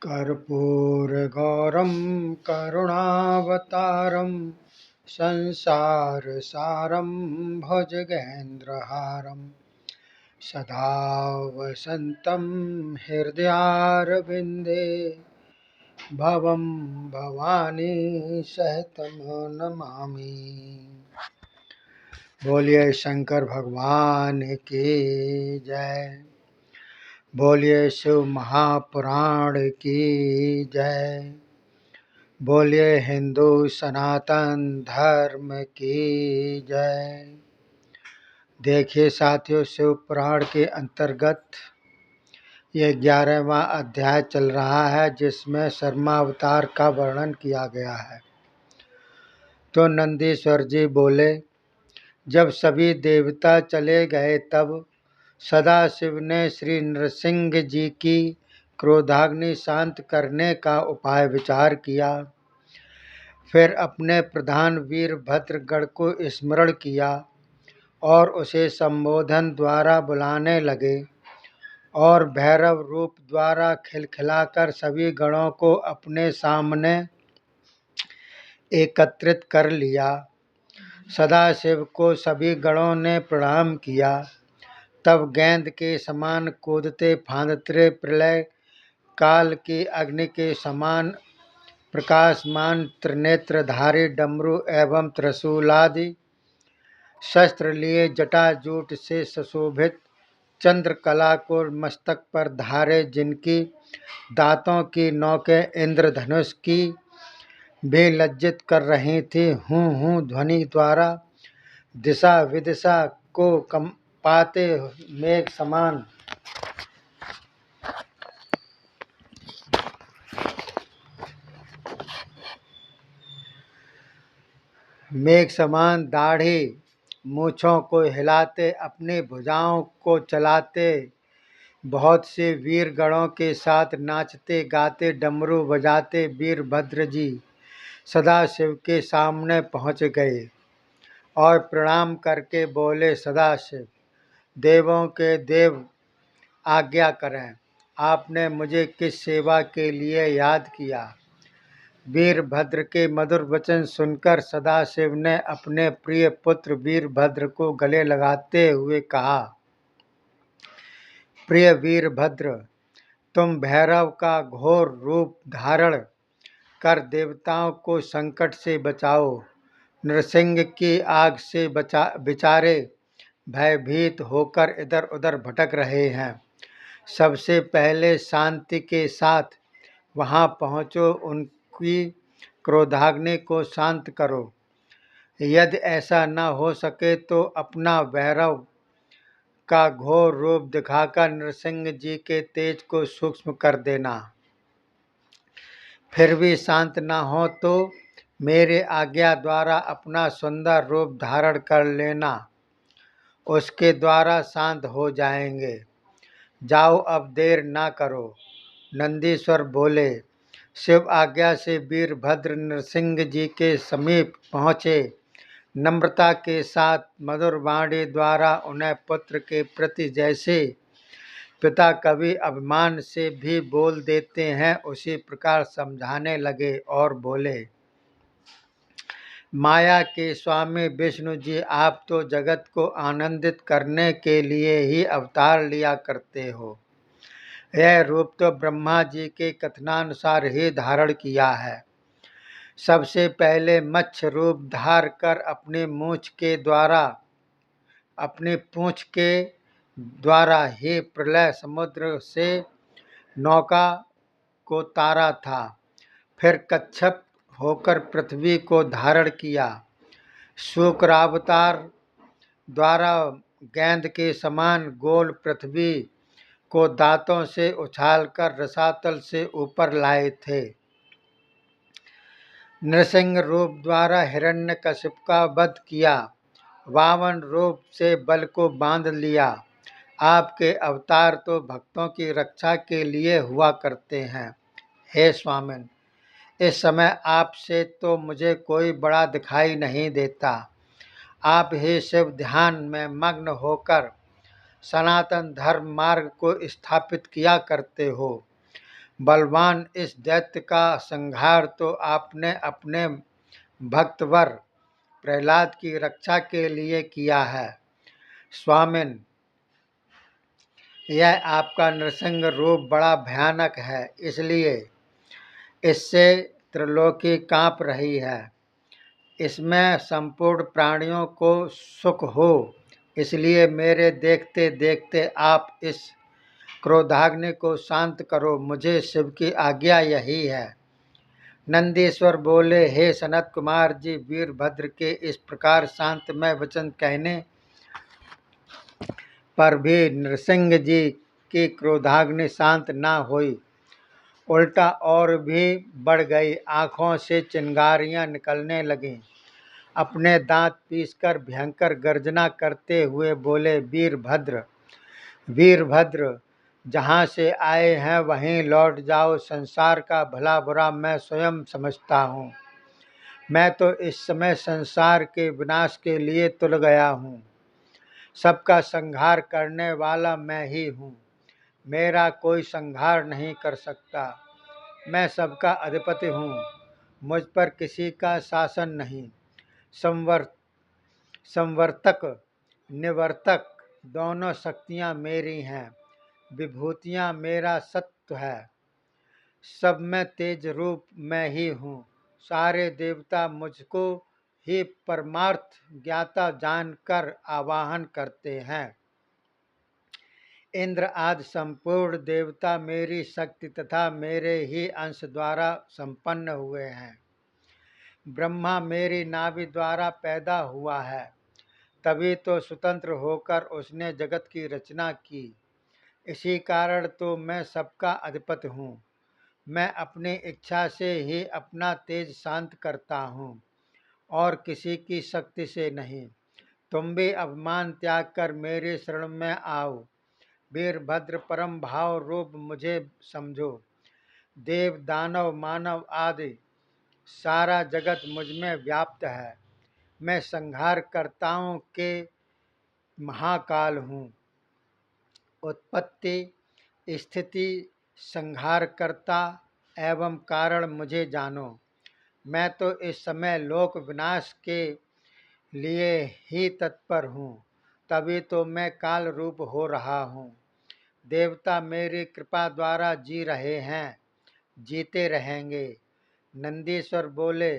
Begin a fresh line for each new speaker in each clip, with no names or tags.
कर्पूरगौरं करुणावतारं संसारसारं भुजगेन्द्रहारं सदा वसन्तं हृदयारविन्दे भवं भवानी सहितं नमामि। बोलिए शंकर भगवान की जय। बोलिए शिव महापुराण की जय। बोलिए हिंदू सनातन धर्म की जय। देखिए साथियों, शिव पुराण के अंतर्गत ये 11वां अध्याय चल रहा है, जिसमें शर्मावतार का वर्णन किया गया है। तो नंदीश्वर जी बोले, जब सभी देवता चले गए तब सदाशिव ने श्री नृसिंह जी की क्रोधाग्नि शांत करने का उपाय विचार किया। फिर अपने प्रधान वीरभद्रगढ़ को स्मरण किया और उसे संबोधन द्वारा बुलाने लगे और भैरव रूप द्वारा खिलखिलाकर सभी गणों को अपने सामने एकत्रित कर लिया। सदाशिव को सभी गणों ने प्रणाम किया। तब गेंद के समान कूदते फांदते प्रलय काल की अग्नि के समान प्रकाशमान त्रिनेत्रधारी डमरू एवं त्रिशूलादि शस्त्र लिए जटाजूट से सुशोभित चंद्रकला को मस्तक पर धारे, जिनकी दांतों की नोकें इंद्रधनुष की भी लज्जित कर रही थी, हूँ हूँ ध्वनि द्वारा दिशा विदिशा को कंपाते मेघ समान दाढ़ी मूछों को हिलाते, अपनी भुजाओं को चलाते, बहुत से वीरगणों के साथ नाचते गाते डमरू बजाते वीरभद्र जी सदाशिव के सामने पहुँच गए और प्रणाम करके बोले, सदाशिव, देवों के देव, आज्ञा करें, आपने मुझे किस सेवा के लिए याद किया। वीरभद्र के मधुर वचन सुनकर सदाशिव ने अपने प्रिय पुत्र वीरभद्र को गले लगाते हुए कहा, प्रिय वीरभद्र, तुम भैरव का घोर रूप धारण कर देवताओं को संकट से बचाओ। नृसिंह की आग से बेचारे भयभीत होकर इधर उधर भटक रहे हैं। सबसे पहले शांति के साथ वहां पहुंचो, उनकी क्रोधाग्नि को शांत करो। यदि ऐसा न हो सके तो अपना भैरव का घोर रूप दिखाकर नृसिंह जी के तेज को सूक्ष्म कर देना। फिर भी शांत न हो तो मेरे आज्ञा द्वारा अपना सुंदर रूप धारण कर लेना, उसके द्वारा शांत हो जाएंगे। जाओ, अब देर ना करो। नंदीश्वर बोले। शिव आज्ञा से वीरभद्र नृसिंह जी के समीप पहुँचे। नम्रता के साथ मधुर वाणी द्वारा उन्हें पुत्र के प्रति जैसे पिता कभी अभिमान से भी बोल देते हैं, उसी प्रकार समझाने लगे और बोले, माया के स्वामी विष्णु जी, आप तो जगत को आनंदित करने के लिए ही अवतार लिया करते हो। यह रूप तो ब्रह्मा जी के कथनानुसार ही धारण किया है। सबसे पहले मत्स्य रूप धार कर अपनी पूंछ के द्वारा ही प्रलय समुद्र से नौका को तारा था। फिर कच्छप होकर पृथ्वी को धारण किया। शुक्रावतार द्वारा गेंद के समान गोल पृथ्वी को दांतों से उछालकर रसातल से ऊपर लाए थे। नृसिंह रूप द्वारा हिरण्यकशिप का वध किया। वामन रूप से बल को बांध लिया। आपके अवतार तो भक्तों की रक्षा के लिए हुआ करते हैं। हे स्वामिन, इस समय आपसे तो मुझे कोई बड़ा दिखाई नहीं देता। आप ही शिव ध्यान में मग्न होकर सनातन धर्म मार्ग को स्थापित किया करते हो। बलवान इस दैत्य का संहार तो आपने अपने भक्तवर प्रहलाद की रक्षा के लिए किया है। स्वामिन, यह आपका नृसिंह रूप बड़ा भयानक है, इसलिए इससे त्रिलोकी कांप रही है। इसमें संपूर्ण प्राणियों को सुख हो, इसलिए मेरे देखते देखते आप इस क्रोधाग्नि को शांत करो, मुझे शिव की आज्ञा यही है। नंदीश्वर बोले, हे सनत कुमार जी, वीरभद्र के इस प्रकार शांतमय वचन कहने पर भी नृसिंह जी की क्रोधाग्नि शांत न हुई, उल्टा और भी बढ़ गई। आंखों से चिंगारियां निकलने लगीं। अपने दांत पीसकर भयंकर गर्जना करते हुए बोले, वीरभद्र, वीरभद्र, जहाँ से आए हैं वहीं लौट जाओ। संसार का भला बुरा मैं स्वयं समझता हूँ। मैं तो इस समय संसार के विनाश के लिए तुल गया हूँ। सबका संहार करने वाला मैं ही हूँ। मेरा कोई संहार नहीं कर सकता। मैं सबका अधिपति हूँ। मुझ पर किसी का शासन नहीं। संवर्तक निवर्तक दोनों शक्तियाँ मेरी हैं। विभूतियाँ मेरा सत्व है। सब में तेज रूप मैं ही हूँ। सारे देवता मुझको ही परमार्थ ज्ञाता जानकर आवाहन करते हैं। इंद्र आदि संपूर्ण देवता मेरी शक्ति तथा मेरे ही अंश द्वारा संपन्न हुए हैं। ब्रह्मा मेरी नाभि द्वारा पैदा हुआ है, तभी तो स्वतंत्र होकर उसने जगत की रचना की। इसी कारण तो मैं सबका अधिपति हूँ। मैं अपनी इच्छा से ही अपना तेज शांत करता हूँ और किसी की शक्ति से नहीं। तुम भी अभिमान त्याग कर मेरे शरण में आओ। वीरभद्र, परम भाव रूप मुझे समझो। देव दानव मानव आदि सारा जगत मुझ में व्याप्त है। मैं संहार कर्ताओं के महाकाल हूँ। उत्पत्ति, स्थिति, संहार कर्ता एवं कारण मुझे जानो। मैं तो इस समय लोक विनाश के लिए ही तत्पर हूँ, तभी तो मैं काल रूप हो रहा हूँ। देवता मेरी कृपा द्वारा जी रहे हैं, जीते रहेंगे। नंदीश्वर बोले,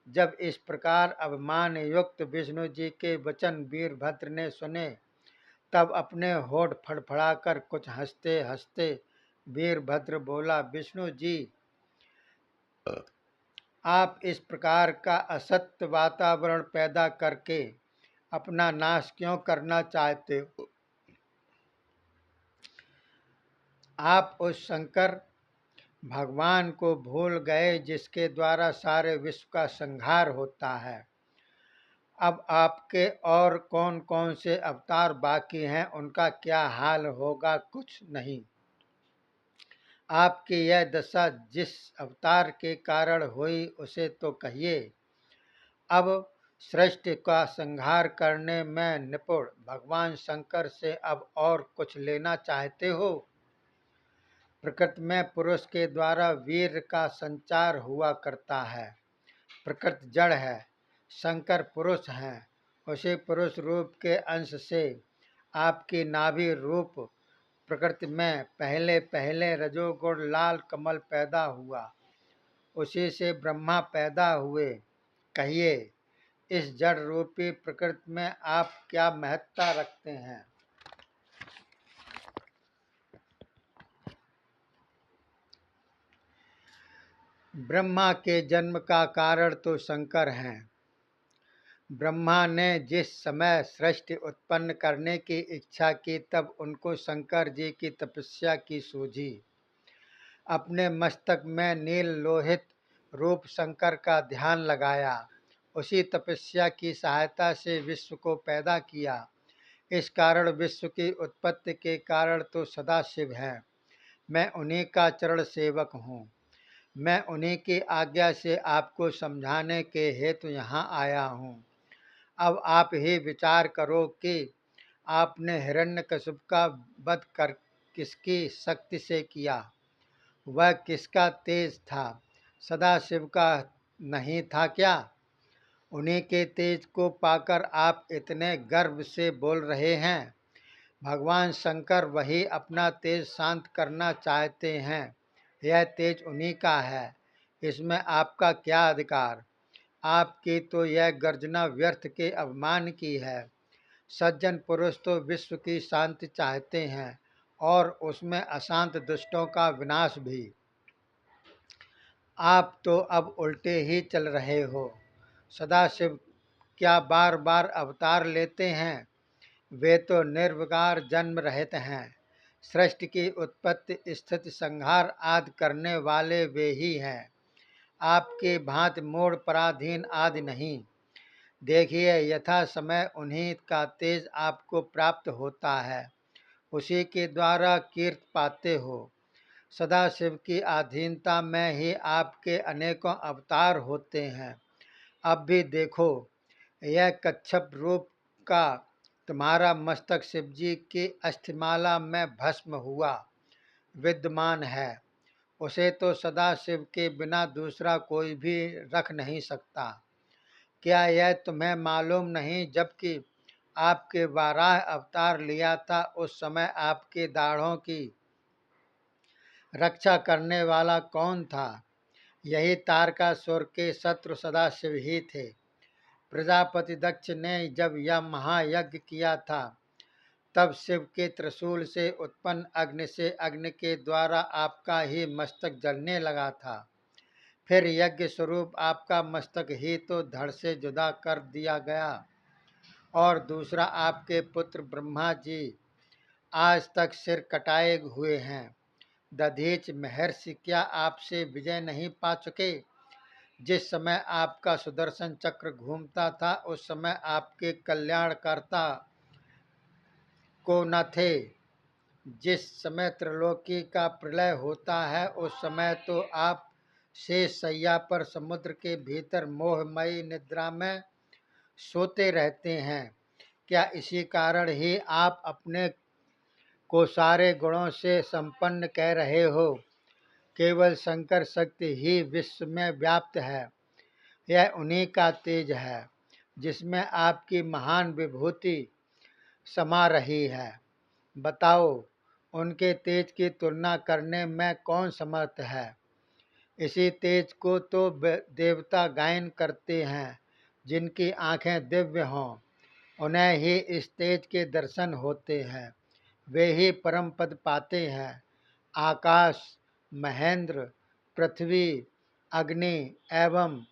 जब इस प्रकार अभिमान युक्त विष्णु जी के वचन वीरभद्र ने सुने, तब अपने होठ फड़फड़ाकर कुछ हंसते हंसते वीरभद्र बोला, विष्णु जी, आप इस प्रकार का असत्य वातावरण पैदा करके अपना नाश क्यों करना चाहते हो? आप उस शंकर भगवान को भूल गए जिसके द्वारा सारे विश्व का संहार होता है। अब आपके और कौन कौन से अवतार बाकी हैं, उनका क्या हाल होगा? कुछ नहीं। आपकी यह दशा जिस अवतार के कारण हुई उसे तो कहिए। अब सृष्टि का संहार करने में निपुण भगवान शंकर से अब और कुछ लेना चाहते हो? प्रकृति में पुरुष के द्वारा वीर का संचार हुआ करता है। प्रकृति जड़ है, शंकर पुरुष हैं। उसी पुरुष रूप के अंश से आपकी नाभि रूप प्रकृति में पहले पहले रजोगुण लाल कमल पैदा हुआ। उसी से ब्रह्मा पैदा हुए। कहिए, इस जड़ रूपी प्रकृति में आप क्या महत्ता रखते हैं? ब्रह्मा के जन्म का कारण तो शंकर हैं। ब्रह्मा ने जिस समय सृष्टि उत्पन्न करने की इच्छा की, तब उनको शंकर जी की तपस्या की सूझी। अपने मस्तक में नील लोहित रूप शंकर का ध्यान लगाया। उसी तपस्या की सहायता से विश्व को पैदा किया। इस कारण विश्व की उत्पत्ति के कारण तो सदा शिव हैं। मैं उन्हीं का चरण सेवक हूँ। मैं उन्हीं की आज्ञा से आपको समझाने के हेतु यहाँ आया हूँ। अब आप ही विचार करो कि आपने हिरण्यकशिपु का वध कर किसकी शक्ति से किया? वह किसका तेज था? सदाशिव का नहीं था क्या? उन्हीं के तेज को पाकर आप इतने गर्व से बोल रहे हैं। भगवान शंकर वही अपना तेज शांत करना चाहते हैं। यह तेज उन्हीं का है, इसमें आपका क्या अधिकार? आपकी तो यह गर्जना व्यर्थ के अभिमान की है। सज्जन पुरुष तो विश्व की शांति चाहते हैं और उसमें अशांत दुष्टों का विनाश भी। आप तो अब उल्टे ही चल रहे हो। सदाशिव क्या बार बार अवतार लेते हैं? वे तो निर्विकार जन्म रहित हैं। सृष्टि की उत्पत्ति स्थिति संहार आदि करने वाले वे ही हैं। आपके भांति मूढ़ पराधीन आदि नहीं। देखिए, यथा समय उन्हीं का तेज आपको प्राप्त होता है, उसी के द्वारा कीर्ति पाते हो। सदाशिव की अधीनता में ही आपके अनेकों अवतार होते हैं। अब भी देखो, यह कच्छप रूप का तुम्हारा मस्तक शिवजी की अस्थिमाला में भस्म हुआ विद्यमान है। उसे तो सदाशिव के बिना दूसरा कोई भी रख नहीं सकता। क्या यह तुम्हें मालूम नहीं, जबकि आपके वाराह अवतार लिया था उस समय आपके दाढ़ों की रक्षा करने वाला कौन था? यही तारकासुर के शत्रु सदाशिव ही थे। प्रजापति दक्ष ने जब यह महायज्ञ किया था, तब शिव के त्रिशूल से उत्पन्न अग्नि से अग्नि के द्वारा आपका ही मस्तक जलने लगा था। फिर यज्ञ स्वरूप आपका मस्तक ही तो धड़ से जुदा कर दिया गया। और दूसरा, आपके पुत्र ब्रह्मा जी आज तक सिर कटाए हुए हैं। दधीच महर्षि क्या आपसे विजय नहीं पा चुके? जिस समय आपका सुदर्शन चक्र घूमता था, उस समय आपके कल्याणकर्ता को न थे। जिस समय त्रिलोकी का प्रलय होता है, उस समय तो आप शेष शैया पर समुद्र के भीतर मोहमयी निद्रा में सोते रहते हैं। क्या इसी कारण ही आप अपने को सारे गुणों से संपन्न कह रहे हो? केवल शंकर शक्ति ही विश्व में व्याप्त है। यह उन्हीं का तेज है, जिसमें आपकी महान विभूति समा रही है। बताओ, उनके तेज की तुलना करने में कौन समर्थ है? इसी तेज को तो देवता गायन करते हैं। जिनकी आंखें दिव्य हों, उन्हें ही इस तेज के दर्शन होते हैं। वे ही परम पद पाते हैं। आकाश, महेंद्र, पृथ्वी, अग्नि एवं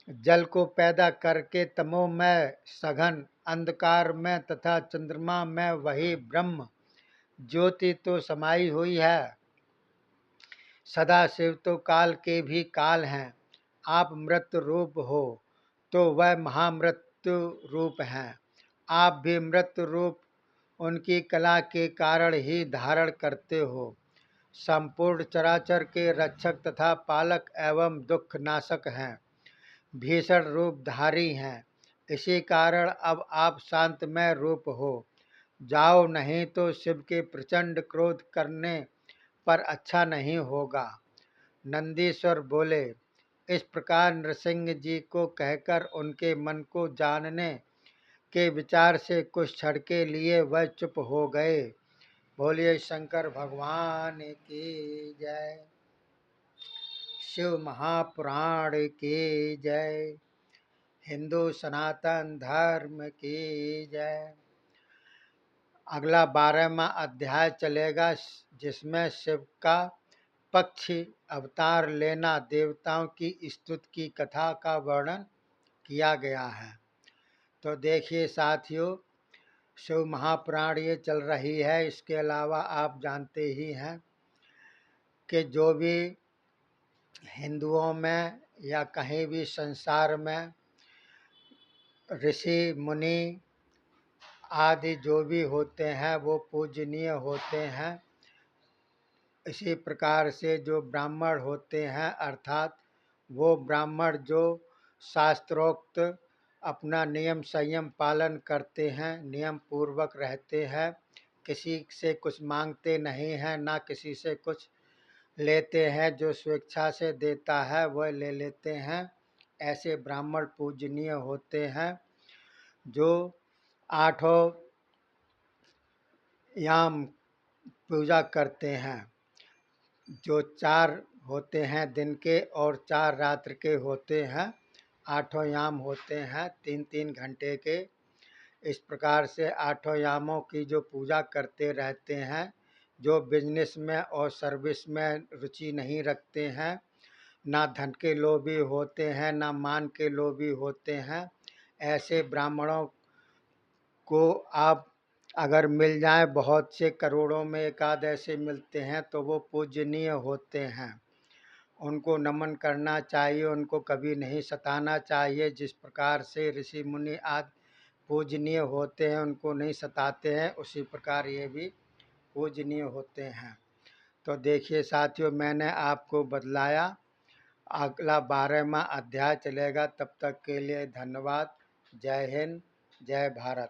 जल को पैदा करके तमोमय सघन अंधकार में तथा चंद्रमा में वही ब्रह्म ज्योति तो समाई हुई है। सदाशिव तो काल के भी काल हैं। आप मृत्यु रूप हो, तो वह महामृत्यु रूप हैं। आप भी मृत्यु रूप उनकी कला के कारण ही धारण करते हो। संपूर्ण चराचर के रक्षक तथा पालक एवं दुख नाशक हैं। भीषण रूपधारी हैं। इसी कारण अब आप शांतमय रूप हो जाओ, नहीं तो शिव के प्रचंड क्रोध करने पर अच्छा नहीं होगा। नंदीश्वर बोले। इस प्रकार नृसिंह जी को कहकर उनके मन को जानने के विचार से कुछ क्षण के लिए वह चुप हो गए। बोलिए शंकर भगवान की जय। शिव महापुराण की जय। हिंदू सनातन धर्म की जय। अगला 12वां अध्याय चलेगा, जिसमें शिव का पक्षी अवतार लेना, देवताओं की स्तुति की कथा का वर्णन किया गया है। तो देखिए साथियों, शिव महापुराण ये चल रही है। इसके अलावा आप जानते ही हैं कि जो भी हिंदुओं में या कहीं भी संसार में ऋषि मुनि आदि जो भी होते हैं, वो पूजनीय होते हैं। इसी प्रकार से जो ब्राह्मण होते हैं, अर्थात वो ब्राह्मण जो शास्त्रोक्त अपना नियम संयम पालन करते हैं, नियम पूर्वक रहते हैं, किसी से कुछ मांगते नहीं हैं, ना किसी से कुछ लेते हैं, जो स्वेच्छा से देता है वह ले लेते हैं। ऐसे ब्राह्मण पूजनीय होते हैं जो आठों याम पूजा करते हैं। जो 4 होते हैं दिन के और 4 रात्र के होते हैं। आठों याम होते हैं 3-3 घंटे के। इस प्रकार से आठों यामों की जो पूजा करते रहते हैं, जो बिजनेस में और सर्विस में रुचि नहीं रखते हैं, ना धन के लोभी होते हैं, ना मान के लोभी होते हैं, ऐसे ब्राह्मणों को आप अगर मिल जाए, बहुत से करोड़ों में एक आध ऐसे मिलते हैं, तो वो पूजनीय होते हैं। उनको नमन करना चाहिए, उनको कभी नहीं सताना चाहिए। जिस प्रकार से ऋषि मुनि आदि पूजनीय होते हैं, उनको नहीं सताते हैं, उसी प्रकार ये भी पूजनीय होते हैं। तो देखिए साथियों, मैंने आपको बतलाया। अगला 12वां अध्याय चलेगा। तब तक के लिए धन्यवाद। जय हिंद, जय भारत।